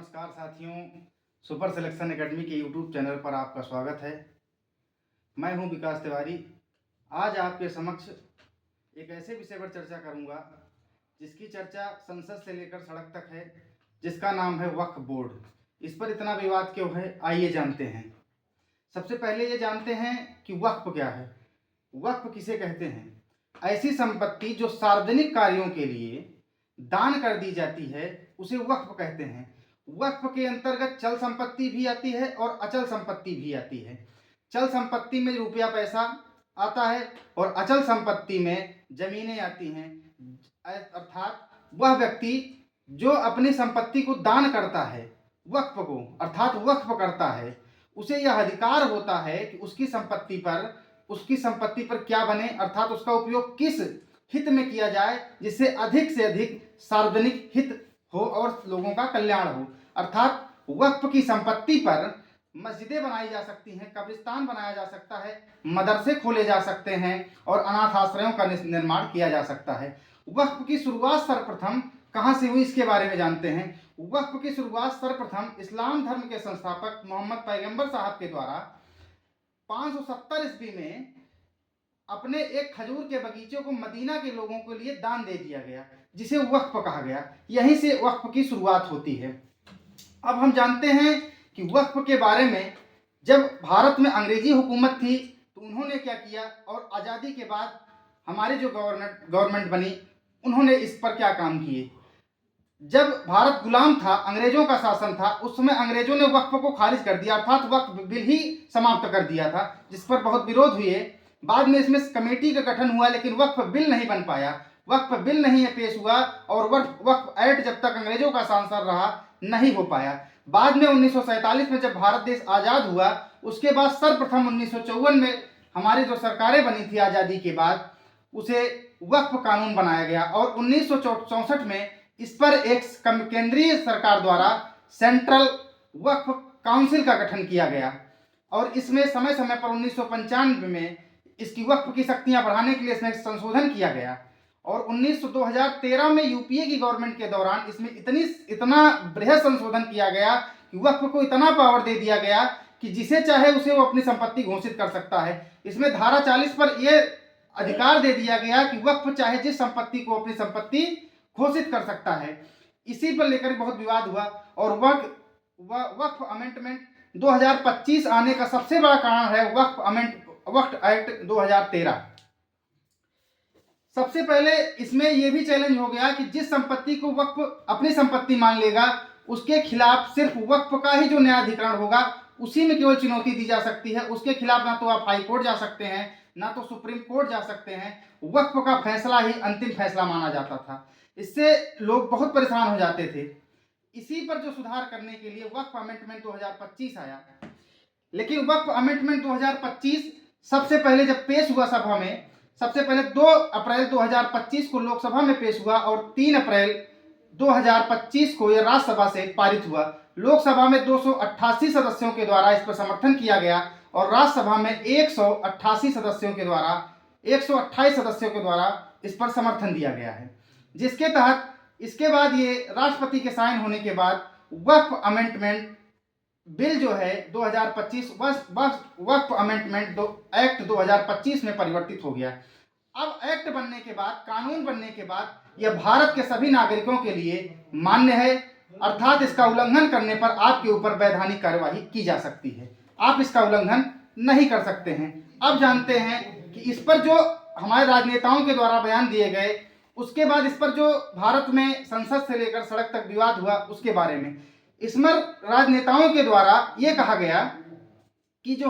नमस्कार साथियों, super selection academy के यूट्यूब चैनल पर आपका स्वागत है। मैं हूं विकास तिवारी। आज आपके समक्ष एक ऐसे विषय पर चर्चा करूंगा जिसकी चर्चा संसद से लेकर सड़क तक है, जिसका नाम है वक्फ बोर्ड। इस पर इतना विवाद क्यों है, आइए जानते हैं। सबसे पहले ये जानते हैं कि वक्फ क्या है। वक्फ किसे कहते हैं? ऐसी संपत्ति जो सार्वजनिक कार्यों के लिए दान कर दी जाती है उसे वक्फ कहते हैं। वक्फ के अंतर्गत चल संपत्ति भी आती है और अचल संपत्ति भी आती है। चल संपत्ति में रुपया पैसा आता है और अचल संपत्ति में जमीनें आती हैं। अर्थात वह व्यक्ति जो अपनी संपत्ति को दान करता है, वक्फ को अर्थात वक्फ करता है, उसे यह अधिकार होता है कि उसकी संपत्ति पर क्या बने, अर्थात उसका उपयोग किस हित में किया जाए जिससे अधिक से अधिक सार्वजनिक हित हो और लोगों का कल्याण हो। अर्थात वक्फ की संपत्ति पर मस्जिदें बनाई जा सकती हैं, कब्रिस्तान बनाया जा सकता है, मदरसे खोले जा सकते हैं और अनाथ आश्रयों का निर्माण किया जा सकता है। वक्फ की शुरुआत सर्वप्रथम कहाँ से हुई, इसके बारे में जानते हैं। वक्फ की शुरुआत सर्वप्रथम इस्लाम धर्म के संस्थापक मोहम्मद पैगंबर साहब के द्वारा 570 ईस्वी में अपने एक खजूर के बगीचे को मदीना के लोगों के लिए दान दे दिया गया, जिसे वक्फ कहा गया। यहीं से वक्फ की शुरुआत होती है। अब हम जानते हैं कि वक्फ के बारे में जब भारत में अंग्रेजी हुकूमत थी तो उन्होंने क्या किया और आज़ादी के बाद हमारी जो गवर्नमेंट बनी उन्होंने इस पर क्या काम किए। जब भारत गुलाम था, अंग्रेजों का शासन था, उस समय अंग्रेजों ने वक्फ को खारिज कर दिया, अर्थात वक्फ बिल ही समाप्त कर दिया था, जिस पर बहुत विरोध हुए। बाद में इसमें कमेटी का गठन हुआ लेकिन वक्फ बिल नहीं बन पाया, वक्फ बिल नहीं पेश हुआ और वक्फ एक्ट जब तक अंग्रेजों का शासन रहा नहीं हो पाया। बाद में 1947 में जब भारत देश आज़ाद हुआ, उसके बाद सर्वप्रथम 1954 में हमारी जो सरकारें बनी थी आज़ादी के बाद, उसे वक्फ कानून बनाया गया और 1964 में इस पर एक केंद्रीय सरकार द्वारा सेंट्रल वक्फ काउंसिल का गठन किया गया और इसमें समय समय पर 1995 में इसकी वक्फ की शक्तियां बढ़ाने के लिए इसमें संशोधन किया गया और 2013 में यूपीए की गवर्नमेंट के दौरान इसमें इतना बृहद संशोधन किया गया कि वक्फ को इतना पावर दे दिया गया कि जिसे चाहे उसे वो अपनी संपत्ति घोषित कर सकता है। इसमें धारा 40 पर यह अधिकार दे दिया गया कि वक्फ चाहे जिस संपत्ति को अपनी संपत्ति घोषित कर सकता है। इसी पर लेकर बहुत विवाद हुआ और वक्फ अमेंडमेंट 2025 आने का सबसे बड़ा कारण है वक्फ एक्ट 2013। सबसे पहले इसमें यह भी चैलेंज हो गया कि जिस संपत्ति को वक्फ अपनी संपत्ति मान लेगा उसके खिलाफ सिर्फ वक्फ का ही जो न्यायाधिकरण होगा उसी में केवल चुनौती दी जा सकती है। उसके खिलाफ ना तो आप हाई कोर्ट जा सकते हैं ना तो सुप्रीम कोर्ट जा सकते हैं। वक्फ का फैसला ही अंतिम फैसला माना जाता था। इससे लोग बहुत परेशान हो जाते थे। इसी पर जो सुधार करने के लिए वक्फ अमेंडमेंट 2025 आया। लेकिन वक्फ अमेंडमेंट 2025 सबसे पहले जब पेश हुआ सभा में, सबसे पहले 2 अप्रैल 2025 को लोकसभा में पेश हुआ और 3 अप्रैल 2025 को यह राज्यसभा से पारित हुआ। लोकसभा में 288 सदस्यों के द्वारा इस पर समर्थन किया गया और राज्यसभा में 128 सदस्यों के द्वारा इस पर समर्थन दिया गया है, जिसके तहत इसके बाद ये राष्ट्रपति के साइन होने के बाद वक्फ अमेंडमेंट बिल जो है 2025 वक्फ अमेंडमेंट एक्ट 2025 में परिवर्तित हो गया। अब एक्ट बनने के बाद, कानून बनने के बाद यह भारत के सभी नागरिकों के लिए मान्य है, अर्थात इसका उल्लंघन करने पर आपके ऊपर वैधानिक कार्यवाही की जा सकती है। आप इसका उल्लंघन नहीं कर सकते हैं। अब जानते हैं कि इस पर जो हमारे राजनेताओं के द्वारा बयान दिए गए, उसके बाद इस पर जो भारत में संसद से लेकर सड़क तक विवाद हुआ उसके बारे में। इसमें राजनेताओं के द्वारा ये कहा गया कि जो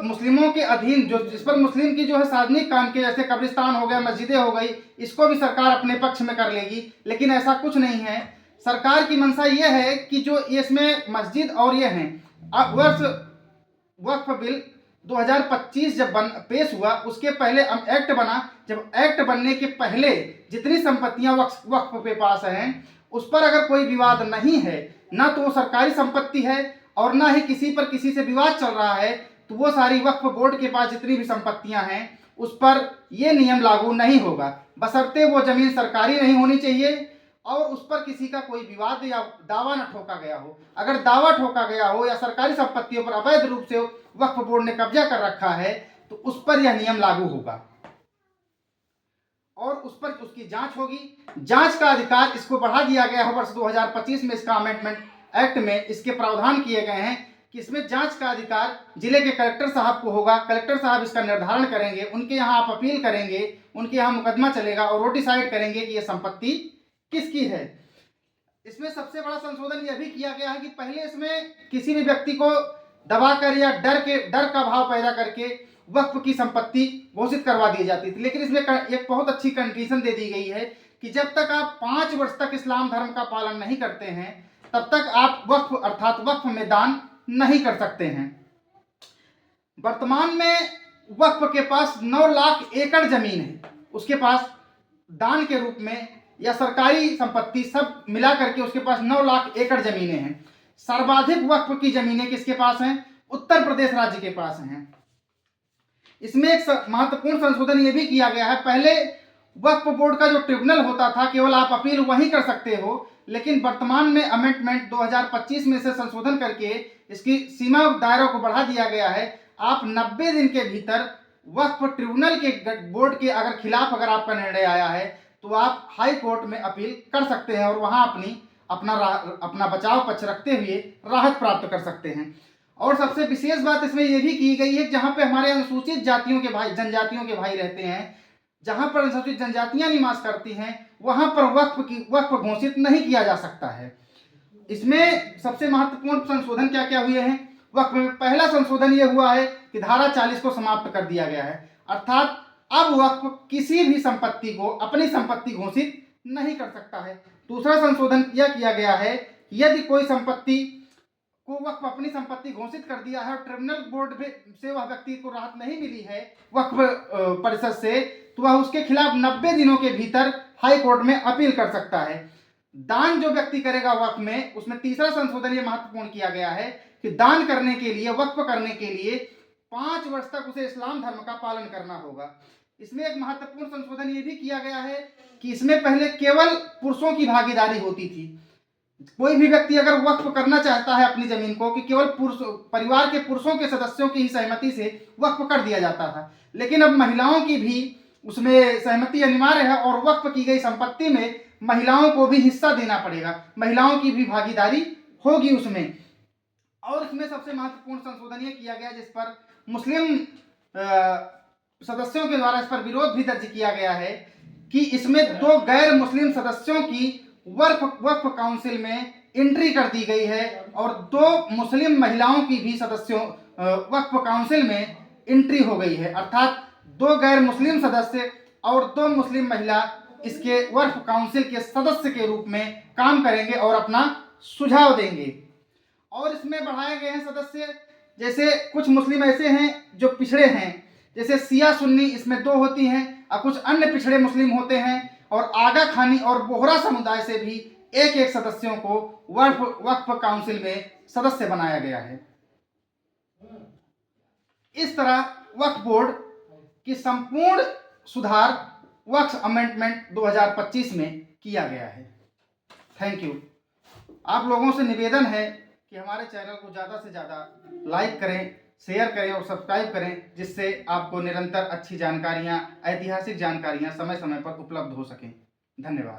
मुस्लिमों के अधीन जिस पर मुस्लिम की जो है सार्वजनिक काम के जैसे कब्रिस्तान हो गया, मस्जिदें हो गई, इसको भी सरकार अपने पक्ष में कर लेगी। लेकिन ऐसा कुछ नहीं है। सरकार की मंशा ये है कि जो इसमें मस्जिद और ये हैं, अब वक्फ बिल 2025 जब पेश हुआ उसके पहले एक्ट बना। जब एक्ट बनने के पहले जितनी संपत्तियां वक्फ पे पास हैं उस पर अगर कोई विवाद नहीं है, ना तो वो सरकारी संपत्ति है और ना ही किसी पर किसी से विवाद चल रहा है, तो वो सारी वक्फ बोर्ड के पास जितनी भी संपत्तियां हैं उस पर ये नियम लागू नहीं होगा, बशर्ते वो जमीन सरकारी नहीं होनी चाहिए और उस पर किसी का कोई विवाद या दावा न ठोका गया हो। अगर दावा ठोका गया हो या सरकारी संपत्तियों पर अवैध रूप से वक्फ बोर्ड ने कब्जा कर रखा है तो उस पर यह नियम लागू होगा और उस पर उसकी जांच होगी। जांच का अधिकार इसको बढ़ा दिया गया है वर्ष 2025 में। इसका अमेंडमेंट एक्ट में इसके प्रावधान किए गए हैं कि इसमें जांच का अधिकार जिले के कलेक्टर साहब को होगा। कलेक्टर साहब इसका निर्धारण करेंगे, उनके यहाँ आप अपील करेंगे, उनके यहाँ मुकदमा चलेगा और वो डिसाइड करेंगे कि ये संपत्ति किसकी है। इसमें सबसे बड़ा संशोधन यह भी किया गया है कि पहले इसमें किसी भी व्यक्ति को दबाकर या डर का भाव पैदा करके वक्फ की संपत्ति घोषित करवा दी जाती थी, लेकिन इसमें एक बहुत अच्छी कंडीशन दे दी गई है कि जब तक आप 5 वर्ष तक इस्लाम धर्म का पालन नहीं करते हैं तब तक आप वक्फ अर्थात वक्फ में दान नहीं कर सकते हैं। वर्तमान में वक्फ के पास 9 लाख एकड़ जमीन है, उसके पास दान के रूप में या सरकारी संपत्ति सब मिला करके उसके पास 9 लाख एकड़ जमीनें हैं। सर्वाधिक वक्फ की जमीनें किसके पास हैं? उत्तर प्रदेश राज्य के पास हैं। इसमें एक महत्वपूर्ण संशोधन यह भी किया गया है, पहले वक्फ बोर्ड का जो ट्रिब्यूनल होता था केवल आप अपील वहीं कर सकते हो, लेकिन वर्तमान में अमेंडमेंट 2025 में से संशोधन करके इसकी सीमा दायरों को बढ़ा दिया गया है। आप 90 दिन के भीतर वक्फ ट्रिब्यूनल के बोर्ड के खिलाफ अगर आपका निर्णय आया है तो आप हाई कोर्ट में अपील कर सकते हैं और वहां अपना बचाव पक्ष रखते हुए राहत प्राप्त कर सकते हैं। और सबसे विशेष बात इसमें यह भी की गई है, जहां पे हमारे अनुसूचित जातियों के भाई जनजातियों के भाई रहते हैं, जहां पर अनुसूचित जनजातियां निवास करती हैं, वहां पर वक्फ घोषित नहीं किया जा सकता है। इसमें सबसे महत्वपूर्ण संशोधन क्या क्या हुए हैं? वक्फ में पहला संशोधन यह हुआ है कि धारा 40 को समाप्त कर दिया गया है, अर्थात अब वक्फ किसी भी संपत्ति को अपनी संपत्ति घोषित नहीं कर सकता है। दूसरा संशोधन यह किया गया है कि यदि कोई संपत्ति को वक्फ अपनी संपत्ति घोषित कर दिया है और ट्रिब्यूनल बोर्ड से वह व्यक्ति को राहत नहीं मिली है वक्फ परिषद से, तो वह उसके खिलाफ 90 दिनों के भीतर हाई कोर्ट में अपील कर सकता है। दान जो व्यक्ति करेगा वक्फ में, उसमें तीसरा संशोधन ये महत्वपूर्ण किया गया है कि दान करने के लिए, वक्फ करने के लिए 5 वर्ष तक उसे इस्लाम धर्म का पालन करना होगा। इसमें एक महत्वपूर्ण संशोधन ये भी किया गया है कि इसमें पहले केवल पुरुषों की भागीदारी होती थी। कोई भी व्यक्ति अगर वक्फ करना चाहता है अपनी जमीन को कि केवल परिवार के पुरुषों के सदस्यों की ही सहमति से वक्फ कर दिया जाता था, लेकिन अब महिलाओं की भी उसमें सहमति अनिवार्य है और वक्फ की गई संपत्ति में महिलाओं को भी हिस्सा देना पड़ेगा, महिलाओं की भी भागीदारी होगी उसमें। और इसमें सबसे महत्वपूर्ण संशोधन ये किया गया जिस पर मुस्लिम सदस्यों के द्वारा इस पर विरोध भी दर्ज किया गया है कि इसमें 2 गैर मुस्लिम सदस्यों की वक्फ काउंसिल में एंट्री कर दी गई है और 2 मुस्लिम महिलाओं की भी सदस्यों वक्फ काउंसिल में एंट्री हो गई है, अर्थात 2 गैर मुस्लिम सदस्य और 2 मुस्लिम महिला इसके वक्फ काउंसिल के सदस्य के रूप में काम करेंगे और अपना सुझाव देंगे। और इसमें बढ़ाए गए हैं सदस्य, जैसे कुछ मुस्लिम ऐसे हैं जो पिछड़े हैं, जैसे सिया सुन्नी इसमें 2 होती हैं और कुछ अन्य पिछड़े मुस्लिम होते हैं, और आगा खानी और बोहरा समुदाय से भी एक सदस्यों को वक्फ काउंसिल में सदस्य बनाया गया है। इस तरह वक्फ बोर्ड की संपूर्ण सुधार वक्फ अमेंडमेंट 2025 में किया गया है। Thank you. आप लोगों से निवेदन है कि हमारे चैनल को ज़्यादा से ज़्यादा लाइक करें, शेयर करें और सब्सक्राइब करें, जिससे आपको निरंतर अच्छी जानकारियाँ, ऐतिहासिक जानकारियाँ समय समय पर उपलब्ध हो सकें। धन्यवाद।